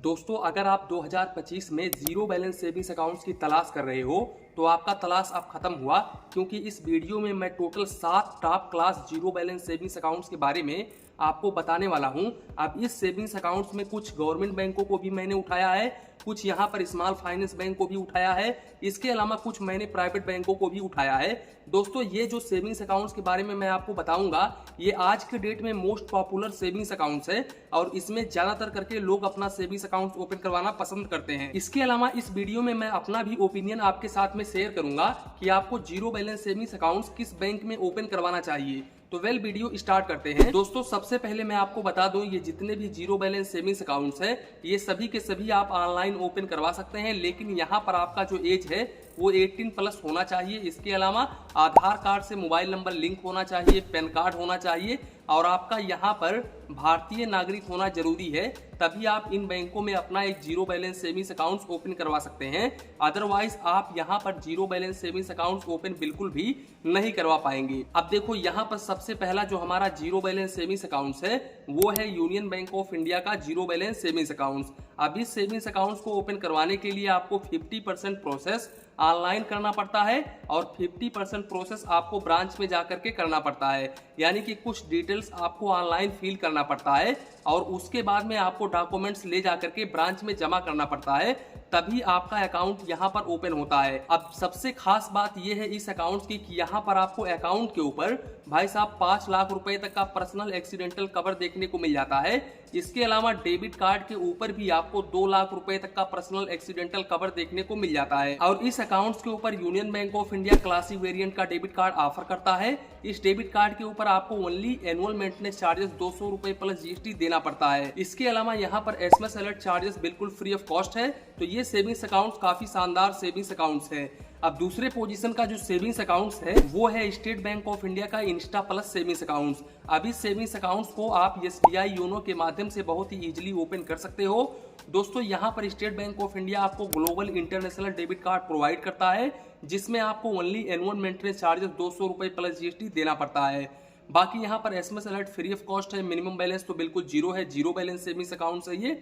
दोस्तों, अगर आप 2025 में जीरो बैलेंस सेविंग्स अकाउंट्स की तलाश कर रहे हो तो आपका तलाश अब खत्म हुआ, क्योंकि इस वीडियो में मैं total 7 top class zero balance savings accounts के बारे में आपको बताने वाला हूं। अब इस सेविंग्स अकाउंट्स में कुछ गवर्नमेंट बैंकों को भी मैंने उठाया है, कुछ यहां पर स्मॉल फाइनेंस बैंक को भी उठाया है, इसके अलावा कुछ मैंने प्राइवेट बैंकों को भी उठाया है। दोस्तों, ये जो सेविंग्स अकाउंट्स के बारे में मैं आपको बताऊंगा, ये आज के डेट में मोस्ट पॉपुलर सेविंग्स अकाउंट्स है और इसमें ज्यादातर करके लोग अपना सेविंग्स अकाउंट ओपन करवाना पसंद करते हैं। इसके अलावा इस वीडियो में मैं अपना भी ओपिनियन आपके साथ में शेयर करूंगा कि आपको जीरो बैलेंस सेविंग्स अकाउंट्स किस बैंक में ओपन करवाना चाहिए। तो वीडियो स्टार्ट करते हैं। दोस्तों, सबसे पहले मैं आपको बता दूं, ये जितने भी जीरो बैलेंस सेविंग्स अकाउंट्स हैं, ये सभी के सभी आप ऑनलाइन ओपन करवा सकते हैं, लेकिन यहाँ पर आपका जो एज है वो 18 प्लस होना चाहिए। इसके अलावा आधार कार्ड से मोबाइल नंबर लिंक होना चाहिए, पैन कार्ड होना चाहिए और आपका यहाँ पर भारतीय नागरिक होना जरूरी है, तभी आप इन बैंकों में अपना एक zero balance savings account open करवा सकते हैं। अदरवाइज आप यहाँ पर zero balance savings account open बिल्कुल भी नहीं करवा पाएंगे। अब देखो, यहाँ पर सबसे पहला जो हमारा जीरो बैलेंस सेविंग्स अकाउंट है वो है यूनियन बैंक ऑफ इंडिया का जीरो बैलेंस सेविंग्स अकाउंट। अब इस सेविंग्स अकाउंट को ओपन करवाने के लिए आपको 50% प्रोसेस ऑनलाइन करना पड़ता है और 50% प्रोसेस आपको ब्रांच में जाकर के करना पड़ता है, यानी कि कुछ डिटेल्स आपको ऑनलाइन फिल करना पड़ता है और उसके बाद में आपको डॉक्यूमेंट्स ले जाकर के ब्रांच में जमा करना पड़ता है, तभी आपका अकाउंट यहाँ पर ओपन होता है। अब सबसे खास बात यह है इस अकाउंट की कि यहाँ पर आपको अकाउंट के ऊपर भाई साहब 5 लाख रुपए तक का पर्सनल एक्सीडेंटल कवर देखने को मिल जाता है। इसके अलावा डेबिट कार्ड के ऊपर भी आपको 2 लाख रुपए तक का पर्सनल एक्सीडेंटल कवर देखने को मिल जाता है। और इस अकाउंट्स के ऊपर union bank of India classic variant का डेबिट कार्ड ऑफर करता है। इस डेबिट कार्ड के ऊपर आपको ओनली एनुअल मेंटेनेंस चार्जेस 200 रुपए प्लस जीएसटी देना पड़ता है। इसके अलावा यहाँ पर एसएमएस अलर्ट चार्जेस बिल्कुल फ्री ऑफ कॉस्ट है। तो ये सेविंग्स अकाउंट काफी शानदार सेविंग्स अकाउंट्स है। अब दूसरे पोजीशन का जो सेविंग्स अकाउंट्स है वो है स्टेट बैंक ऑफ इंडिया का इंस्टा प्लस सेविंग्स अकाउंट्स। अब इस सेविंग्स अकाउंट्स को आप एसबीआई योनो के माध्यम से बहुत ही इजीली ओपन कर सकते हो। दोस्तों, यहाँ पर स्टेट बैंक ऑफ इंडिया आपको global international debit card provide करता है, जिसमें आपको ओनली एनुअल मेंटेनेंस चार्जेस 200 रुपए प्लस जीएसटी देना पड़ता है। बाकी यहाँ पर SMS alert free of cost है। मिनिमम बैलेंस तो बिल्कुल जीरो है, जीरो बैलेंस सेविंग्स अकाउंट है ये।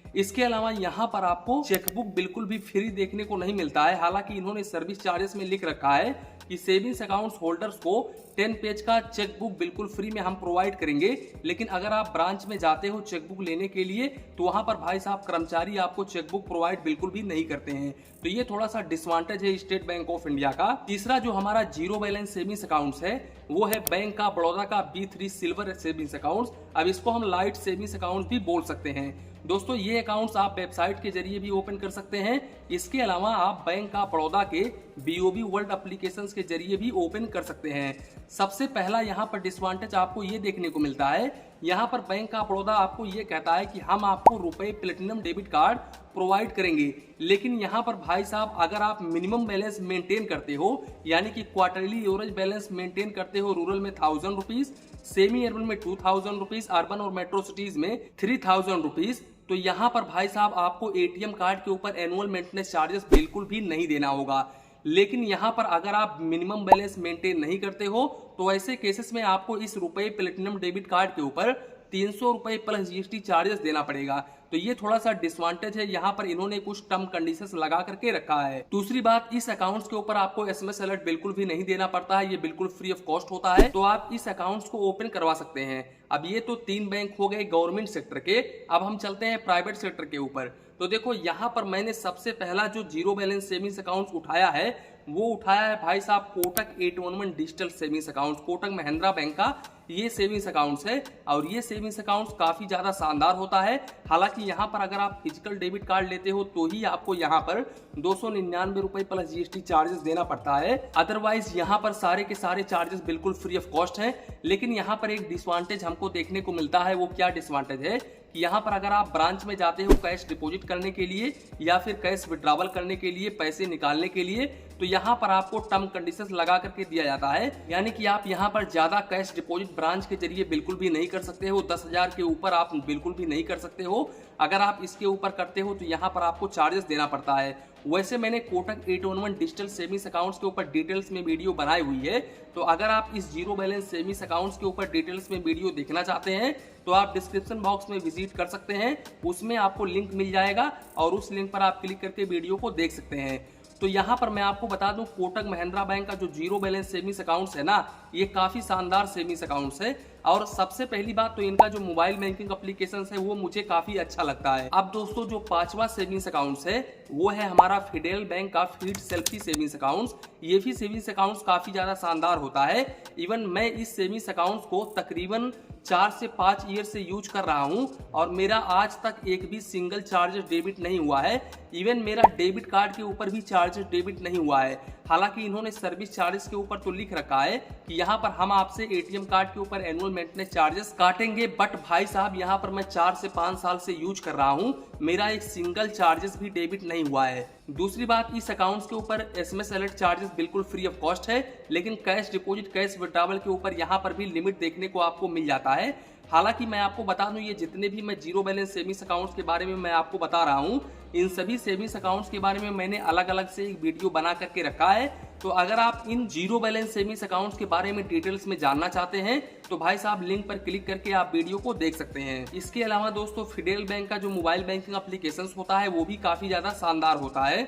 इसके अलावा यहाँ पर आपको चेकबुक बिल्कुल भी फ्री देखने को नहीं मिलता है। हालांकि इन्होंने सर्विस चार्जेस में लिख रखा है कि सेविंग्स अकाउंट्स होल्डर्स को 10 पेज का चेकबुक बिल्कुल फ्री में हम प्रोवाइड करेंगे, लेकिन अगर आप ब्रांच में जाते हो चेकबुक लेने के लिए तो वहां पर भाई साहब कर्मचारी आपको चेकबुक प्रोवाइड बिल्कुल भी नहीं करते हैं। तो ये थोड़ा सा डिसवांटेज है स्टेट बैंक ऑफ इंडिया का। तीसरा जो हमारा जीरो बैलेंस सेविंग्स अकाउंट्स है वो है बैंक ऑफ बड़ौदा का B3 सिल्वर सेविंग्स अकाउंट्स। अब इसको हम लाइट सेविंग्स अकाउंट भी बोल सकते हैं। दोस्तों, ये अकाउंट्स आप वेबसाइट के जरिए भी ओपन कर सकते हैं। इसके अलावा आप बैंक ऑफ बड़ौदा के BOB वर्ल्ड एप्लीकेशंस के जरिए भी ओपन कर सकते हैं। सबसे पहला यहाँ पर डिसवांटेज आपको ये देखने को मिलता है, यहाँ पर बैंक ऑफ बड़ौदा आपको ये कहता है कि हम आपको रुपए प्लेटिनम डेबिट कार्ड प्रोवाइड करेंगे, लेकिन यहाँ पर भाई साहब अगर आप मिनिमम बैलेंस मेंटेन करते हो, यानी कि क्वार्टरली एवरेज बैलेंस मेंटेन करते हो, रूरल में 1000 रुपीज, सेमी अर्बन में 2000 रुपीज, अर्बन और मेट्रो सिटीज में 3000 रुपीज, तो यहाँ पर भाई साहब आपको एटीएम कार्ड के ऊपर एनुअल मेंटेनेंस चार्जेस बिल्कुल भी नहीं देना होगा। लेकिन यहाँ पर अगर आप मिनिमम बैलेंस मेंटेन नहीं करते हो तो ऐसे केसेस में आपको इस रुपए प्लेटिनम डेबिट कार्ड के ऊपर 300 रुपए प्लस जीएसटी चार्जेस देना पड़ेगा। तो ये थोड़ा सा डिसवांटेज है, यहाँ पर इन्होंने कुछ टर्म कंडीशंस लगा करके रखा है। दूसरी बात, इस अकाउंट्स के ऊपर आपको एसएमएस अलर्ट बिल्कुल भी नहीं देना पड़ता है, ये बिल्कुल फ्री ऑफ कॉस्ट होता है। तो आप इस अकाउंट्स को ओपन करवा सकते हैं। अब ये तो 3 बैंक हो गए गवर्नमेंट सेक्टर के। अब हम चलते हैं प्राइवेट सेक्टर के ऊपर। तो देखो, यहाँ पर मैंने सबसे पहला जो जीरो बैलेंस सेविंग्स अकाउंट उठाया है वो उठाया है भाई साहब Kotak 811 digital savings account. Kotak Mahindra bank का ये सेविंग्स अकाउंट्स है और ये सेविंग्स अकाउंट्स काफी ज्यादा शानदार होता है। हालांकि यहाँ पर अगर आप फिजिकल डेबिट कार्ड लेते हो तो ही आपको यहाँ पर 299 रुपए प्लस जीएसटी चार्जेस देना पड़ता है। अदरवाइज यहाँ पर सारे के सारे चार्जेस बिल्कुल फ्री ऑफ कॉस्ट हैं। लेकिन यहाँ पर एक डिसवांटेज हमको देखने को मिलता है। वो क्या डिसवांटेज है कि यहाँ पर अगर आप ब्रांच में जाते हो कैश डिपॉजिट करने के लिए या फिर कैश विड्रॉवल करने के लिए, पैसे निकालने के लिए, तो यहाँ पर आपको टर्म कंडीशंस लगा करके दिया जाता है, यानी कि आप यहाँ पर ज्यादा कैश डिपॉजिट ब्रांच के जरिए बिल्कुल भी नहीं कर सकते हो। 10,000 के ऊपर आप बिल्कुल भी नहीं कर सकते हो। अगर आप इसके ऊपर करते हो तो यहाँ पर आपको चार्जेस देना पड़ता है। वैसे मैंने कोटक 811 डिजिटल सेविंग्स अकाउंट्स के ऊपर डिटेल्स में वीडियो बनाई हुई है, तो अगर आप इस जीरो बैलेंस सेविंग्स अकाउंट्स के ऊपर डिटेल्स में वीडियो देखना चाहते हैं तो आप डिस्क्रिप्शन बॉक्स में विजिट कर सकते हैं, उसमें आपको लिंक मिल जाएगा और उस लिंक पर आप क्लिक करके वीडियो को देख सकते हैं। तो यहाँ पर मैं आपको बता दूं, कोटक महिंद्रा बैंक का जो जीरो बैलेंस सेविंग्स अकाउंट्स है ना, ये काफी शानदार सेविंग्स अकाउंट्स है। और सबसे पहली बात तो इनका जो मोबाइल बैंकिंग एप्लीकेशन है वो मुझे काफी अच्छा लगता है। अब दोस्तों जो पांचवा सेविंग्स अकाउंट्स है वो है हमारा फेडरल बैंक का फीड सेल्फी सेविंग्स अकाउंट्स। ये भी सेविंग्स अकाउंट्स काफी ज्यादा शानदार होता है। इवन मैं इस सेविंग्स अकाउंट्स को तकरीबन 4 से 5 ईयर से यूज कर रहा हूं और मेरा आज तक एक भी सिंगल चार्जेस डेबिट नहीं हुआ है। इवन मेरा डेबिट कार्ड के ऊपर भी चार्जेस डेबिट नहीं हुआ है। हालांकि इन्होंने सर्विस चार्जेस के ऊपर तो लिख रखा है कि यहाँ पर हम आपसे एटीएम कार्ड के ऊपर एनुअल मेंटेनेंस चार्जेस काटेंगे, बट भाई साहब यहाँ पर मैं 4 से 5 साल से यूज कर रहा हूँ, मेरा एक सिंगल चार्जेस भी डेबिट नहीं हुआ है। दूसरी बात, इस अकाउंट्स के ऊपर एसएमएस अलर्ट चार्जेस बिल्कुल फ्री ऑफ कॉस्ट है, लेकिन कैश डिपॉजिट कैश विड्रॉवल के ऊपर यहाँ पर भी लिमिट देखने को आपको मिल जाता है। हालांकि मैं आपको बता दूं, ये जितने भी मैं जीरो बैलेंस सेविंग्स अकाउंट्स के बारे में मैं आपको बता रहा हूं, इन सभी सेविंग्स अकाउंट्स के बारे में मैंने अलग अलग से एक वीडियो बना करके रखा है। तो अगर आप in zero balance savings accounts के बारे में डिटेल्स में जानना चाहते हैं तो भाई साहब लिंक पर क्लिक करके आप वीडियो को देख सकते हैं। इसके अलावा दोस्तों फेडरल बैंक का जो मोबाइल बैंकिंग एप्लीकेशन होता है वो भी काफी ज्यादा शानदार होता है।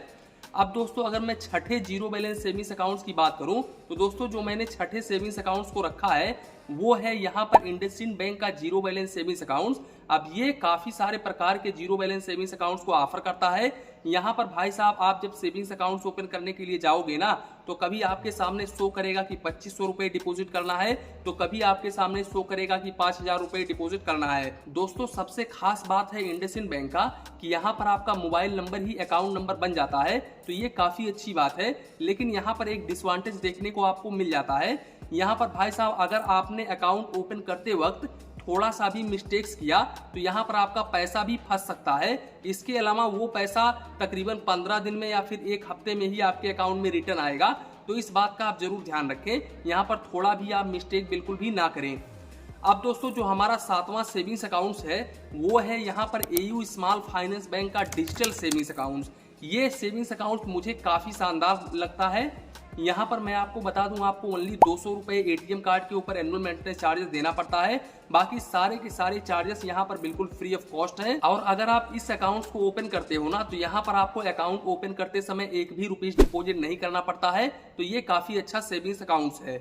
अब दोस्तों अगर मैं छठे जीरो बैलेंस सेविंग्स अकाउंट्स की बात करूं तो दोस्तों जो मैंने छठे सेविंग्स अकाउंट्स को रखा है वो है यहाँ पर इंडसइंड बैंक का जीरो बैलेंस सेविंग्स अकाउंट्स। अब ये काफी सारे प्रकार के जीरो बैलेंस सेविंग्स अकाउंट्स को ऑफर करता है। यहाँ पर भाई साहब आप जब सेविंग्स अकाउंट्स ओपन करने के लिए जाओगे ना तो कभी आपके सामने शो करेगा कि 2500 रुपए डिपॉजिट करना है, तो कभी आपके सामने शो करेगा कि 5000 रुपए डिपॉजिट करना है। दोस्तों सबसे खास बात है इंडसइंड बैंक का कि यहाँ पर आपका मोबाइल नंबर ही अकाउंट नंबर बन जाता है, तो ये काफी अच्छी बात है। लेकिन यहाँ पर एक डिसएडवांटेज देखने को आपको मिल जाता है। यहाँ पर भाई साहब अगर आपने अकाउंट ओपन करते वक्त थोड़ा सा भी मिस्टेक्स किया तो यहाँ पर आपका पैसा भी फंस सकता है। इसके अलावा वो पैसा तकरीबन 15 दिन में या फिर 1 हफ्ते में ही आपके अकाउंट में रिटर्न आएगा, तो इस बात का आप जरूर ध्यान रखें, यहाँ पर थोड़ा भी आप मिस्टेक बिल्कुल भी ना करें। अब दोस्तों जो हमारा 7वां सेविंग्स अकाउंट्स है वो है यहाँ पर एयू स्मॉल फाइनेंस बैंक का डिजिटल सेविंग्स अकाउंट्स। ये सेविंग्स अकाउंट मुझे काफी शानदार लगता है। यहाँ पर मैं आपको बता दूं, आपको ओनली 200 रुपए एटीएम कार्ड के ऊपर एनुअल मेंटेनेंस चार्जेस देना पड़ता है, बाकी सारे के सारे चार्जेस यहाँ पर बिल्कुल फ्री ऑफ कॉस्ट हैं। और अगर आप इस अकाउंट को ओपन करते हो ना तो यहाँ पर आपको अकाउंट ओपन करते समय एक भी रुपीज डिपॉजिट नहीं करना पड़ता है, तो ये काफी अच्छा सेविंग्स अकाउंट है।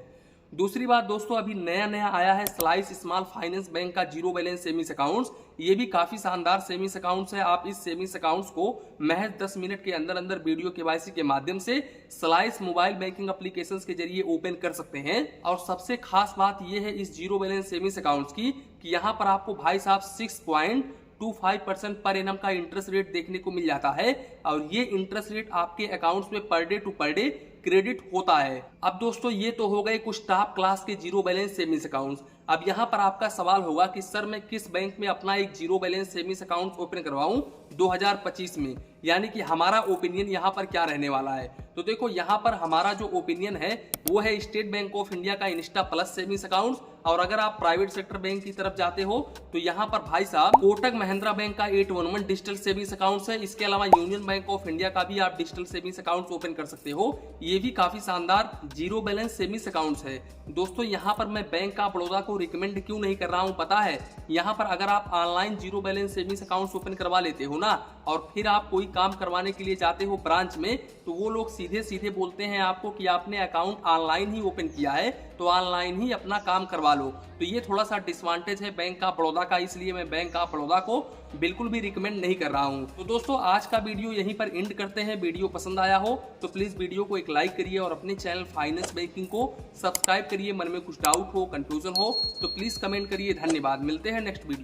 दूसरी बात दोस्तों, अभी नया आया है स्लाइस स्मॉल फाइनेंस बैंक का जीरो बैलेंस सेविंग्स अकाउंट्स। ये भी काफी शानदार सेविंग्स अकाउंट्स है। आप इस सेविंग्स अकाउंट्स को महज 10 मिनट के अंदर अंदर वीडियो केवाईसी के माध्यम से स्लाइस मोबाइल बैंकिंग एप्लीकेशंस के जरिए ओपन कर सकते हैं। और सबसे खास बात ये है इस जीरो बैलेंस सेविंग्स अकाउंट्स की कि यहाँ पर आपको भाई साहब 6.25% पर एनम का इंटरेस्ट रेट देखने को मिल जाता है, और ये इंटरेस्ट रेट आपके अकाउंट्स में per day to per day credit होता है। अब दोस्तों ये तो हो गए कुछ टॉप क्लास के जीरो बैलेंस सेविंग्स अकाउंट्स। अब यहाँ पर आपका सवाल होगा कि सर मैं किस बैंक में अपना एक zero balance savings account open करवाऊं 2025 में, यानी कि हमारा ओपिनियन यहाँ पर क्या रहने वाला है। तो देखो यहाँ पर हमारा जो ओपिनियन है वो है स्टेट बैंक ऑफ इंडिया का इंस्टा प्लस सेविंग्स अकाउंट। और अगर आप प्राइवेट सेक्टर बैंक की तरफ जाते हो तो यहाँ पर भाई साहब कोटक महिंद्रा बैंक का 811 डिजिटल सेविंग्स अकाउंट है। इसके अलावा यूनियन बैंक ऑफ इंडिया का भी आप डिजिटल सेविंग्स अकाउंट ओपन कर सकते हो। ये भी काफी शानदार जीरो बैलेंस सेविंग्स अकाउंट है। दोस्तों यहाँ पर मैं बैंक ऑफ बड़ौदा को रिकमेंड क्यों नहीं कर रहा हूँ पता है, यहाँ पर अगर आप online zero balance savings account open करवा लेते हो ना और फिर आप कोई काम करवाने के लिए जाते हो ब्रांच में, तो वो लोग सीधे सीधे बोलते हैं आपको कि आपने अकाउंट ऑनलाइन ही ओपन किया है तो ऑनलाइन ही अपना काम करवा लो। तो ये थोड़ा सा डिसएडवांटेज है बैंक ऑफ बड़ौदा का, इसलिए मैं बैंक ऑफ बड़ौदा को बिल्कुल भी रिकमेंड नहीं कर रहा हूँ। तो दोस्तों आज का वीडियो यहीं पर एंड करते हैं। वीडियो पसंद आया हो तो प्लीज वीडियो को एक लाइक करिए और अपने चैनल फाइनेंस बैंकिंग को सब्सक्राइब करिए। मन में कुछ डाउट हो, कंफ्यूजन हो तो प्लीज कमेंट करिए। धन्यवाद, मिलते हैं नेक्स्ट वीडियो।